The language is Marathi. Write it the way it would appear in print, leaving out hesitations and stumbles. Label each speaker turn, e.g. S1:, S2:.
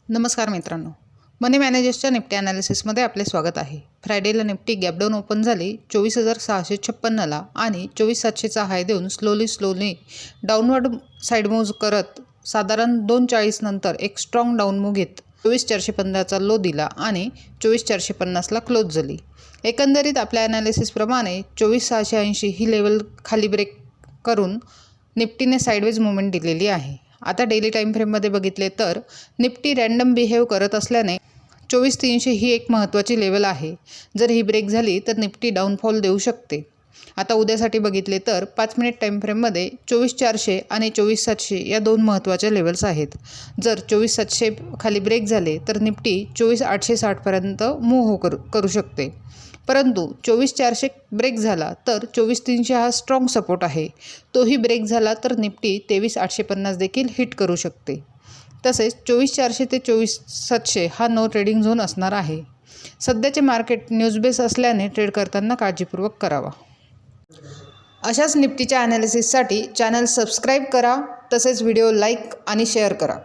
S1: नमस्कार मित्रांनो, मनी मॅनेजर्सच्या निफ्टी ॲनालिसिसमध्ये आपले स्वागत आहे. फ्रायडेला निफ्टी गॅपडाऊन ओपन झाली 24,656ला आणि 24,700चा हाय देऊन स्लोली डाऊनवर्ड साईड मूव्ह करत साधारण 2:40 नंतर एक स्ट्रॉंग डाऊन मूव्ह घेत 24,415चा लो दिला आणि 24,450ला क्लोज झाली. एकंदरीत आपल्या ॲनालिसिसप्रमाणे 24,680 ही लेवल खाली ब्रेक करून निफ्टीने साईडवेज मुवमेंट दिलेली आहे. आता डेली टाईम फ्रेममध्ये बघितले तर निफ्टी रँडम बिहेव करत असल्याने 24,300 ही एक महत्त्वाची लेवल आहे. जर ही ब्रेक झाली तर निफ्टी डाऊनफॉल देऊ शकते. आता उद्यासाठी बघितले तर 5 मिनिट टाईम फ्रेममध्ये 24,400 आणि 24,700 या दोन महत्त्वाच्या लेवल्स आहेत. जर 24,700 खाली ब्रेक झाले तर निफ्टी 24,860पर्यंत मूव्ह करू शकते. परंतु 24,400 ब्रेक झाला तर 24,300 हा स्ट्रॉंग सपोर्ट आहे. तोही ब्रेक झाला तर निफ्टी 23,850 देखील हिट करू शकते. तसेच 24,400 ते 24,700 हा नो ट्रेडिंग झोन असणार आहे. सध्याचे मार्केट न्यूज बेस असल्याने ट्रेड करताना काळजीपूर्वक करावा. अशाच निफ्टीच्या ॲनालिसिससाठी चॅनल सबस्क्राईब करा, तसेच व्हिडिओ लाईक आणि शेअर करा.